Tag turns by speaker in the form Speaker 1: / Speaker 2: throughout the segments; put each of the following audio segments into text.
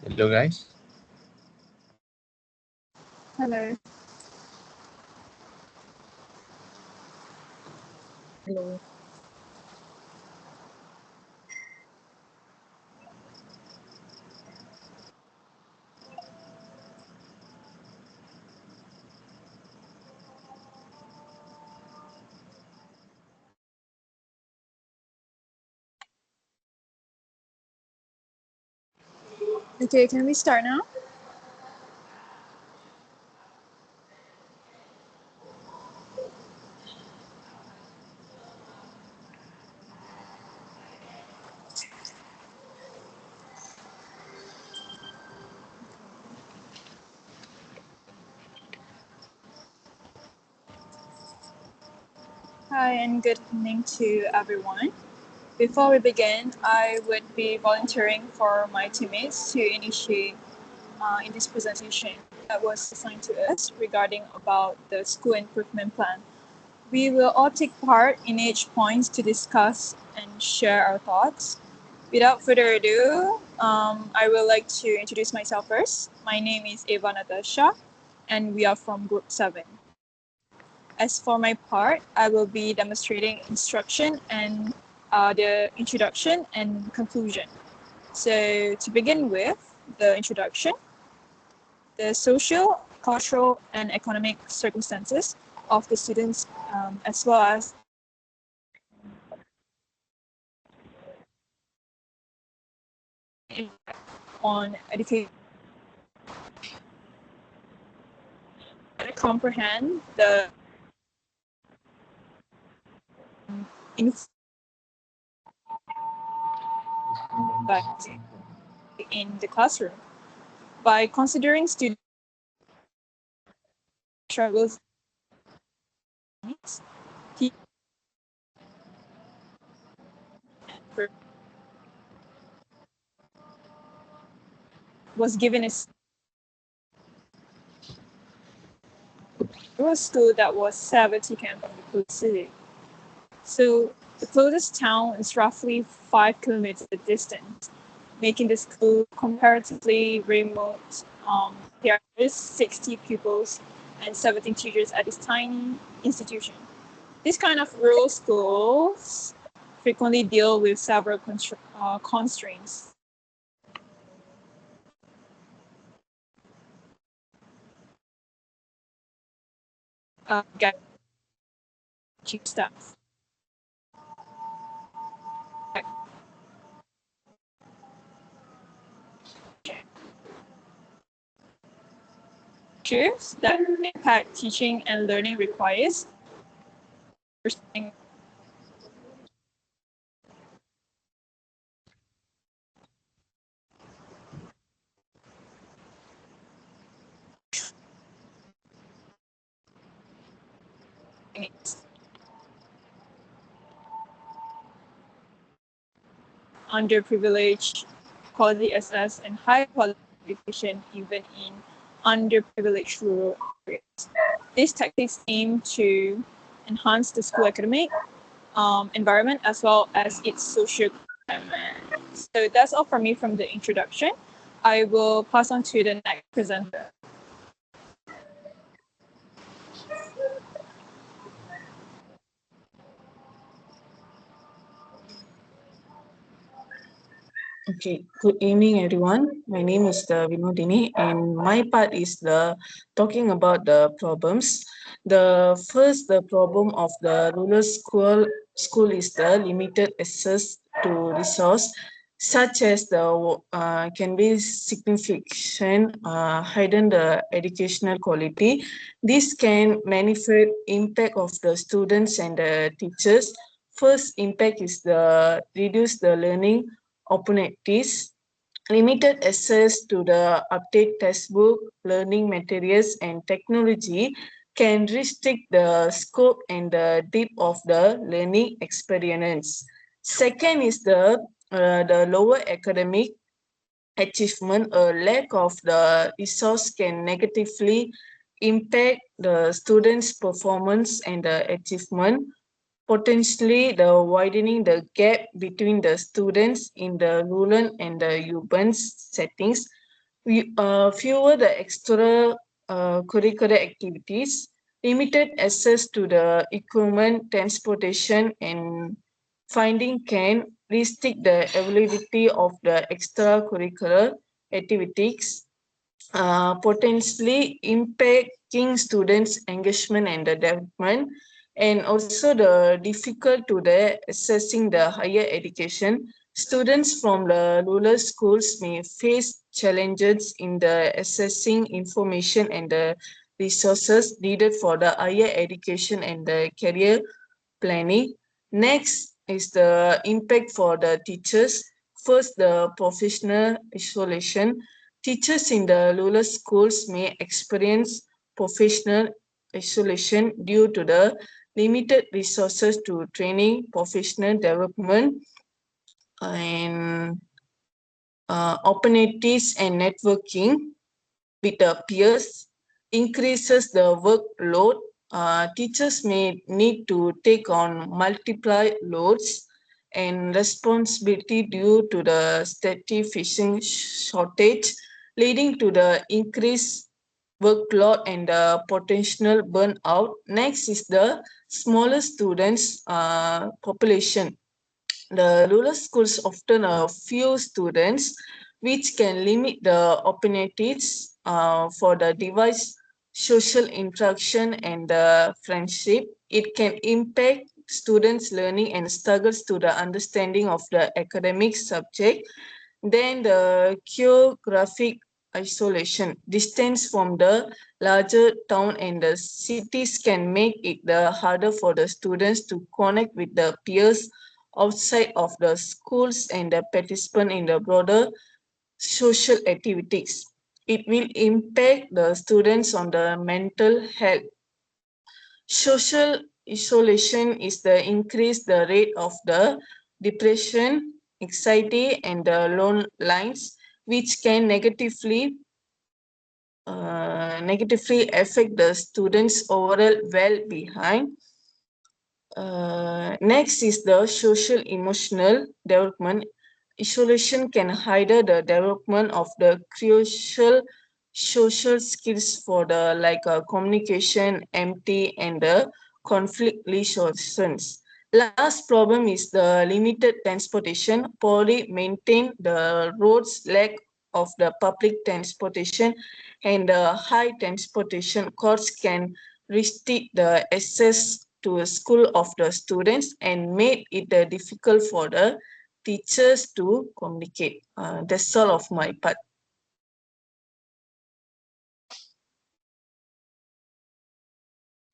Speaker 1: Hello, guys.
Speaker 2: Hello.
Speaker 3: Hello.
Speaker 2: Okay, can we start now? Hi, and good evening to everyone. Before we begin, I would be volunteering for my teammates to initiate in this presentation that was assigned to us regarding about the school improvement plan. We will all take part in each point to discuss and share our thoughts. Without further ado, I would like to introduce myself first. My name is Eva Natasha, and we are from Group 7. As for my part, I will be demonstrating instruction and the introduction and conclusion. So to begin with, the introduction, the social, cultural, and economic circumstances of the students, as well as on education, comprehend the impact in the classroom by considering student struggles. He was given a school that was 70 km from the closest city. So the closest town is roughly 5 kilometers distant, making the school comparatively remote. There are 60 pupils and 17 teachers at this tiny institution. This kind of rural schools frequently deal with several constraints. Get cheap staff. Features that impact teaching and learning requires understanding underprivileged, quality assess, and high quality education even in underprivileged rural areas. These tactics aim to enhance the school academic environment as well as its social climate. So that's all from me from the introduction. I will pass on to the next presenter.
Speaker 3: Okay, good evening, everyone. My name is Vinodini, and my part is the talking about the problems. The problem of the rural school is the limited access to resource, such as the can be significant hidden the educational quality. This can manifest impact of the students and the teachers. First impact is the reduce the learning opportunities, limited access to the update textbook, learning materials, and technology can restrict the scope and the depth of the learning experience. Second is the lower academic achievement. A lack of the resource can negatively impact the students' performance and the achievement, potentially the widening the gap between the students in the rural and the urban settings. fewer the extra curricular activities, limited access to the equipment, transportation, and finding can restrict the availability of the extracurricular activities, potentially impacting students' engagement and the development, and also the difficult to the assessing the higher education. Students from the rural schools may face challenges in the assessing information and the resources needed for the higher education and the career planning. Next is the impact for the teachers. First, the professional isolation. Teachers in the rural schools may experience professional isolation due to the limited resources to training, professional development, and opportunities and networking with the peers, increases the workload. Teachers may need to take on multiple loads and responsibility due to the steady fishing shortage, leading to the increased workload and the potential burnout. Next is the smaller students population. The rural schools often have few students, which can limit the opportunities for the device social interaction and the friendship. It can impact students' learning and struggles to the understanding of the academic subject. Then the geographic isolation, distance from the larger town and the cities can make it the harder for the students to connect with the peers outside of the schools and the participant in the broader social activities. It will impact the students on the mental health. Social isolation is the increase the rate of the depression, anxiety, and the lone lines, which can negatively affect the students' overall well-being. Next is the social emotional development. Isolation can hinder the development of the crucial social skills for the communication, empathy, and the conflict resolutions. Last problem is the limited transportation, poorly maintained the roads, lack of the public transportation, and the high transportation costs can restrict the access to a school of the students and made it difficult for the teachers to communicate. That's all of my part.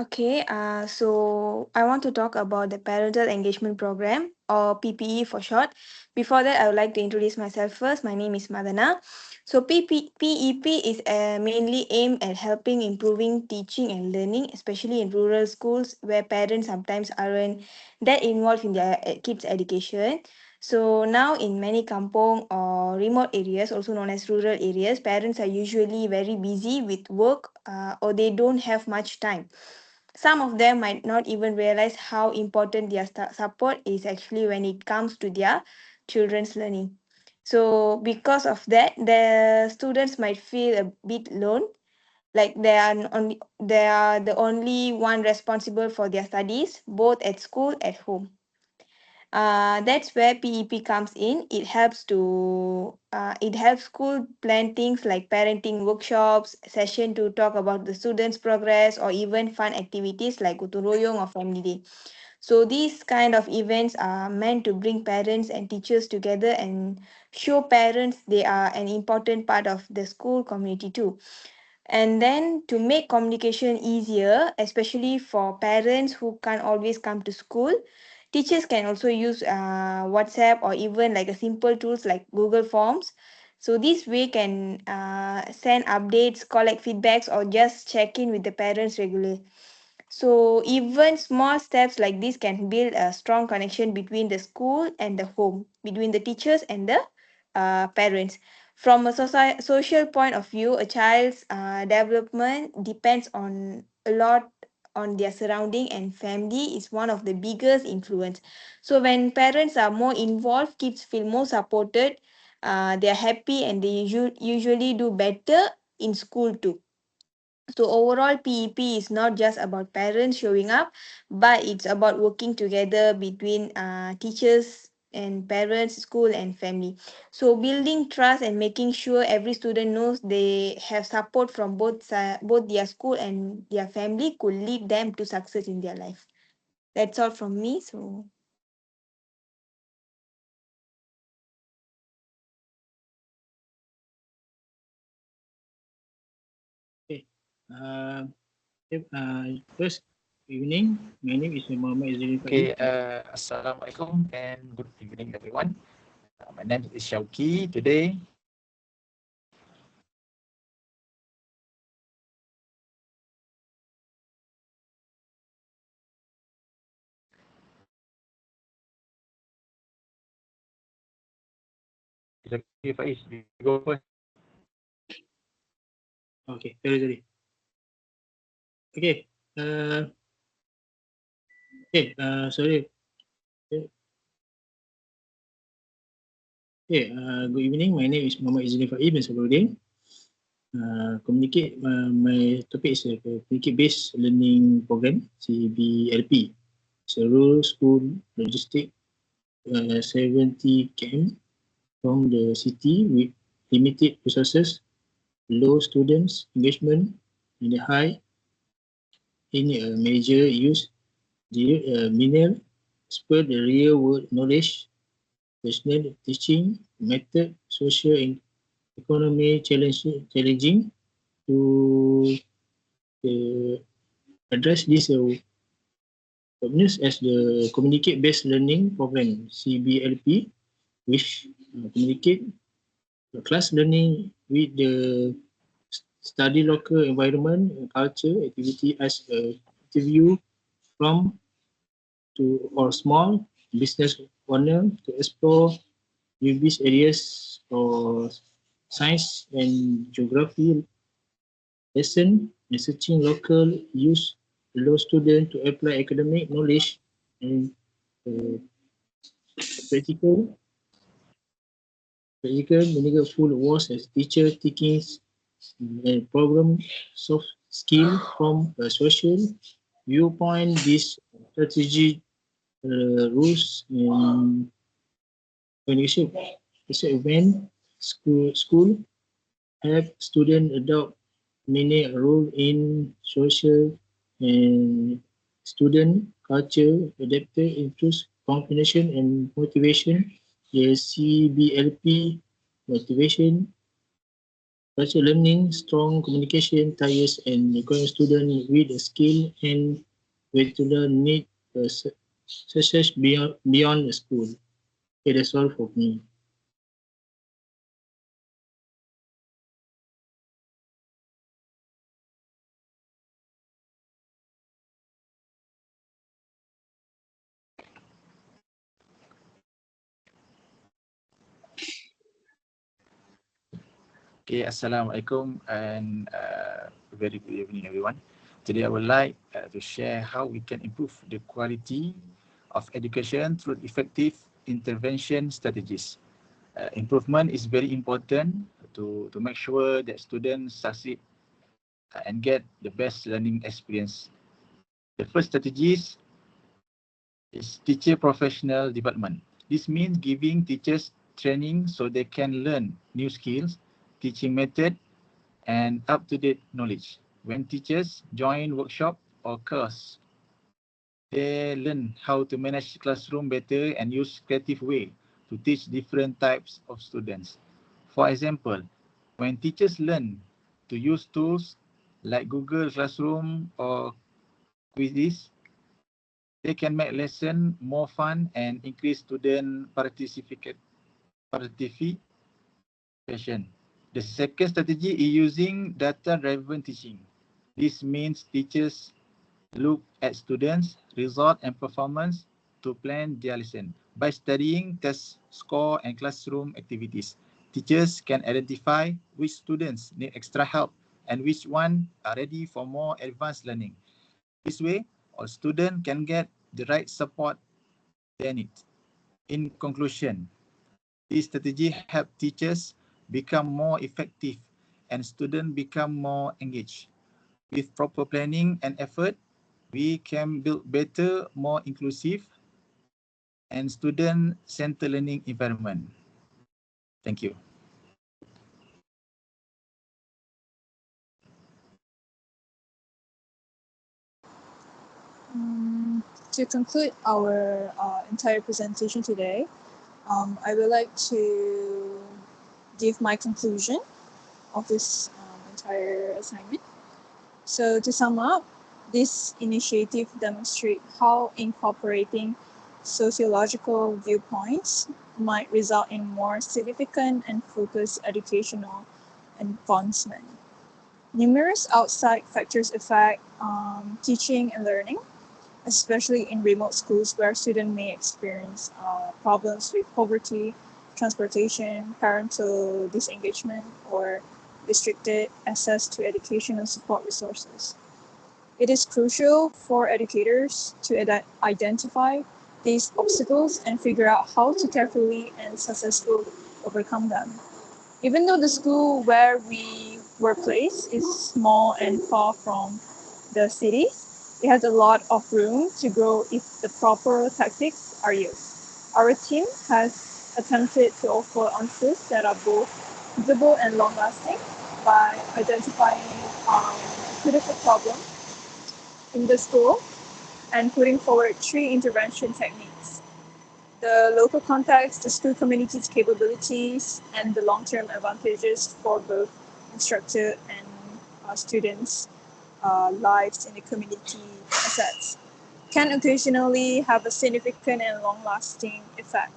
Speaker 1: Okay, so I want to talk about the Parental Engagement Program, or PPE for short. Before that, I would like to introduce myself first. My name is Madana. So PEP is mainly aimed at helping improving teaching and learning, especially in rural schools where parents sometimes aren't that involved in their kids' education. So now in many kampong or remote areas, also known as rural areas, parents are usually very busy with work or they don't have much time. Some of them might not even realize how important their support is actually when it comes to their children's learning. So, because of that, the students might feel a bit alone, like they are the only one responsible for their studies, both at school at home. That's where PEP comes in. It helps school plan things like parenting workshops, session to talk about the students' progress, or even fun activities like Gotoroyong or Family Day. So these kind of events are meant to bring parents and teachers together and show parents they are an important part of the school community too. And then to make communication easier, especially for parents who can't always come to school, teachers can also use WhatsApp or even like a simple tools like Google Forms. So this way can send updates, collect feedbacks, or just check in with the parents regularly. So even small steps like this can build a strong connection between the school and the home, between the teachers and the parents. From a social point of view, a child's development depends on a lot on their surrounding, and family is one of the biggest influence. So when parents are more involved, kids feel more supported, they are happy and they usually do better in school too. So overall, PEP is not just about parents showing up, but it's about working together between teachers and parents, school and family. So building trust and making sure every student knows they have support from both their school and their family could lead them to success in their life. That's all from me. So
Speaker 4: Okay. First evening. My name is Muhammad Izzuddin
Speaker 5: Okay,
Speaker 4: Faiz.
Speaker 5: Assalamualaikum and good evening everyone. My name is Shauki. Today, okay, Faiz, you go first.
Speaker 4: Okay, sorry. Okay. Sorry. Good evening. My name is Muhammad Izzuddin Faiz bin Sabruddin. My topic is a communicate-based learning program, CBLP. It's a rural school logistic 70 km from the city with limited resources, low students engagement, and high in major use the minor spur the real world knowledge, personal teaching method, social and economy challenging to uh, address this problems as the communicate-based learning program CBLP, which communicate the class learning with the study local environment, culture, activity as a view from to or small business owner to explore newbies areas for science and geography lesson, researching local use, allow students to apply academic knowledge and uh, practical meaningful words as teacher taking and problem soft skill from a social viewpoint. This strategy rules in communication. When school help students adopt many role in social and student culture, adaptive interest, combination and motivation. The CBLP motivation, culture learning, strong communication, ties and equipping student with a skill and with to learn need success beyond the school. Okay, that's all for me.
Speaker 5: Okay, Assalamualaikum and very good evening everyone. Today I would like to share how we can improve the quality of education through effective intervention strategies. Improvement is very important to make sure that students succeed and get the best learning experience. The first strategies is teacher professional development. This means giving teachers training so they can learn new skills, teaching method, and up-to-date knowledge. When teachers join workshop or course, they learn how to manage classroom better and use creative way to teach different types of students. For example, when teachers learn to use tools like Google Classroom or Quizzes, they can make lesson more fun and increase student participation. The second strategy is using data-driven teaching. This means teachers look at students' result and performance to plan their lesson. By studying test score and classroom activities, teachers can identify which students need extra help and which one are ready for more advanced learning. This way, all students can get the right support they need. In conclusion, This strategy help teachers become more effective and students become more engaged. With proper planning and effort, we can build better, more inclusive and student-centered learning environment. Thank you.
Speaker 2: To conclude our entire presentation today, I would like to give my conclusion of this entire assignment. So to sum up, this initiative demonstrates how incorporating sociological viewpoints might result in more significant and focused educational advancement. Numerous outside factors affect teaching and learning, especially in remote schools where students may experience problems with poverty, transportation, parental disengagement, or restricted access to educational support resources. It is crucial for educators to identify these obstacles and figure out how to carefully and successfully overcome them. Even though the school where we were placed is small and far from the city, it has a lot of room to grow if the proper tactics are used. Our team has attempted to offer answers that are both visible and long-lasting by identifying critical problems in the school and putting forward 3 intervention techniques: the local context, the school community's capabilities, and the long-term advantages for both instructor and students' lives in the community assets can occasionally have a significant and long-lasting effect.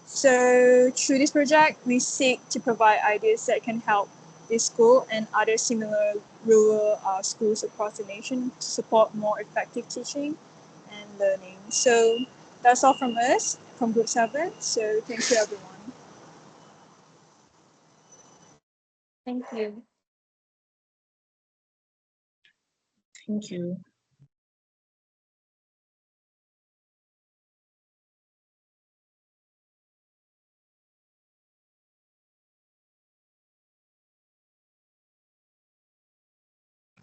Speaker 2: So through this project, we seek to provide ideas that can help this school and other similar rural schools across the nation to support more effective teaching and learning. So that's all from us, from Group 7. So thank you, everyone.
Speaker 1: Thank you.
Speaker 3: Thank you.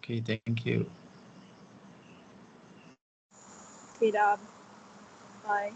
Speaker 5: Okay, thank you.
Speaker 2: Okay, Dab. Bye.